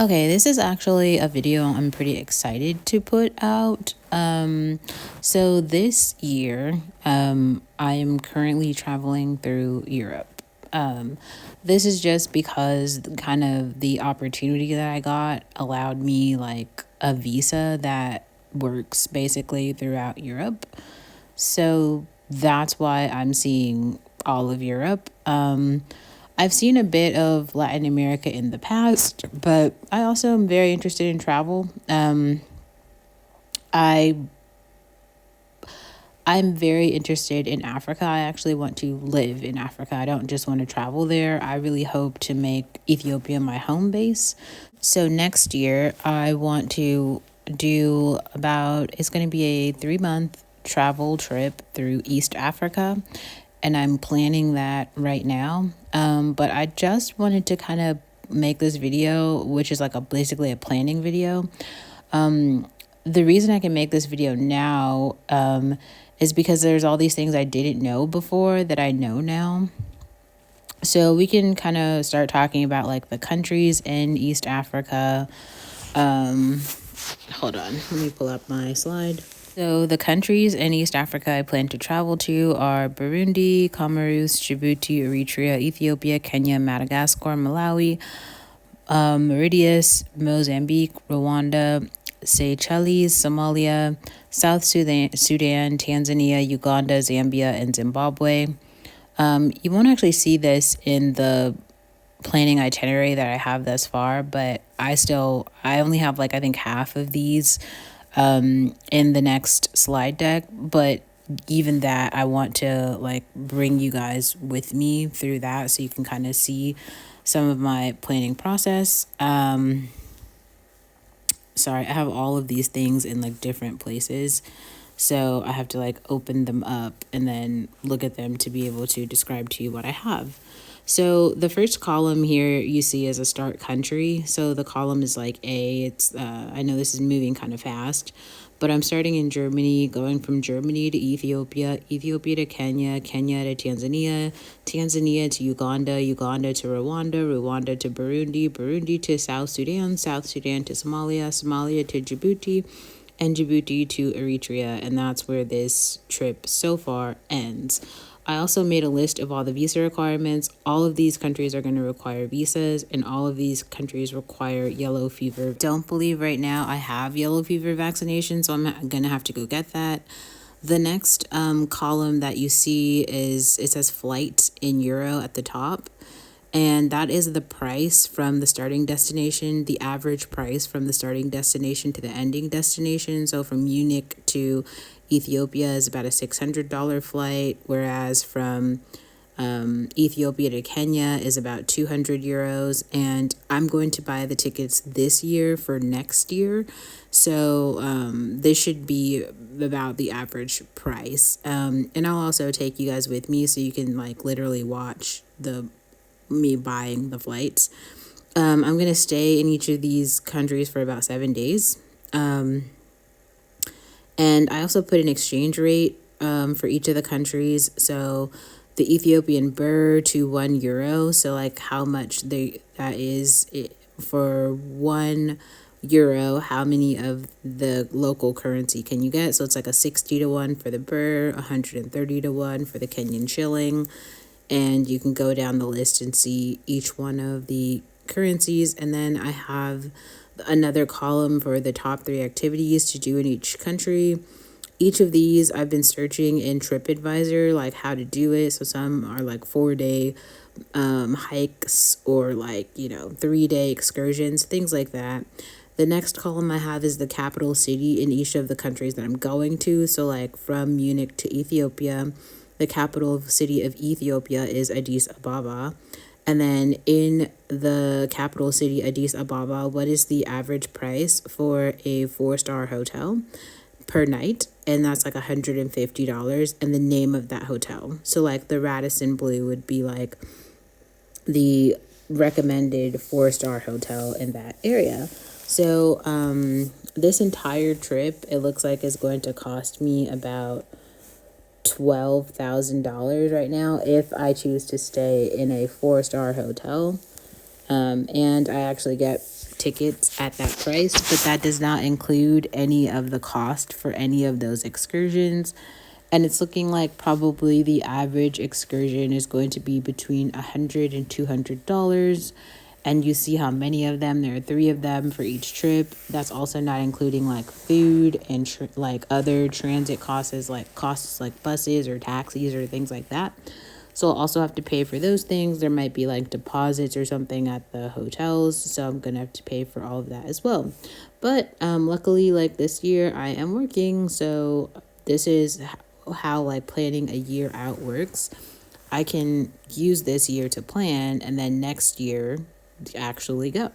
Okay, this is actually a video I'm pretty excited to put out. So this year, I am currently traveling through Europe. This is just because kind of the opportunity that I got allowed me like a visa that works basically throughout Europe. So that's why I'm seeing all of Europe. I've seen a bit of Latin America in the past, but I also am very interested in travel. I I'm very interested in Africa. I actually want to live in Africa. I don't just want to travel there. I really hope to make Ethiopia my home base. So next year, I want to do it's going to be a 3-month travel trip through East Africa. And I'm planning that right now. But I just wanted to kind of make this video, which is like basically a planning video. The reason I can make this video now is because there's all these things I didn't know before that I know now. So we can kind of start talking about like the countries in East Africa. Hold on, let me pull up my slide. So the countries in East Africa I plan to travel to are Burundi, Comoros, Djibouti, Eritrea, Ethiopia, Kenya, Madagascar, Malawi, Mauritius, Mozambique, Rwanda, Seychelles, Somalia, South Sudan, Tanzania, Uganda, Zambia, and Zimbabwe. You won't actually see this in the planning itinerary that I have thus far, but I only have like I think half of these in the next slide deck. But even that, I want to like bring you guys with me through that so you can kind of see some of my planning process. Sorry, I have all of these things in like different places. So I have to like open them up and then look at them to be able to describe to you what I have. So the first column here you see is a start country. So the column is like I know this is moving kind of fast, but I'm starting in Germany, going from Germany to Ethiopia, Ethiopia to Kenya, Kenya to Tanzania, Tanzania to Uganda, Uganda to Rwanda, Rwanda to Burundi, Burundi to South Sudan, South Sudan to Somalia, Somalia to Djibouti, and Djibouti to Eritrea. And that's where this trip so far ends. I also made a list of all the visa requirements. All of these countries are going to require visas, and all of these countries require yellow fever. Don't believe right now I have yellow fever vaccination, so I'm going to have to go get that. The next column that you see it says flight in euro at the top. And that is the price from the starting destination, the average price from the starting destination to the ending destination. So from Munich to Ethiopia is about a $600 flight, whereas from Ethiopia to Kenya is about 200 euros. And I'm going to buy the tickets this year for next year. So this should be about the average price. And I'll also take you guys with me so you can like literally watch me buying the flights. I'm going to stay in each of these countries for about 7 days. And I also put an exchange rate for each of the countries. So the Ethiopian birr to €1. So like how much that is for €1, how many of the local currency can you get? So it's like a 60 to 1 for the birr, 130 to 1 for the Kenyan shilling. And you can go down the list and see each one of the currencies. And then I have another column for the top 3 activities to do in each country. Each of these I've been searching in TripAdvisor, like how to do it. So some are like 4-day hikes or like, 3-day excursions, things like that. The next column I have is the capital city in each of the countries that I'm going to. So like from Munich to Ethiopia, the capital city of Ethiopia is Addis Ababa. And then in the capital city, Addis Ababa, what is the average price for a 4-star hotel per night? And that's like $150 and the name of that hotel. So like the Radisson Blu would be like the recommended 4-star hotel in that area. So this entire trip, it looks like is going to cost me about $12,000 right now if I choose to stay in a 4-star hotel. And I actually get tickets at that price, but that does not include any of the cost for any of those excursions. And it's looking like probably the average excursion is going to be between $100 and $200. And you see how many of them, there are 3 of them for each trip. That's also not including like food and like other transit costs like buses or taxis or things like that. So I'll also have to pay for those things. There might be like deposits or something at the hotels, so I'm gonna have to pay for all of that as well. But luckily, like this year I am working, so this is how like planning a year out works. I can use this year to plan and then next year actually go.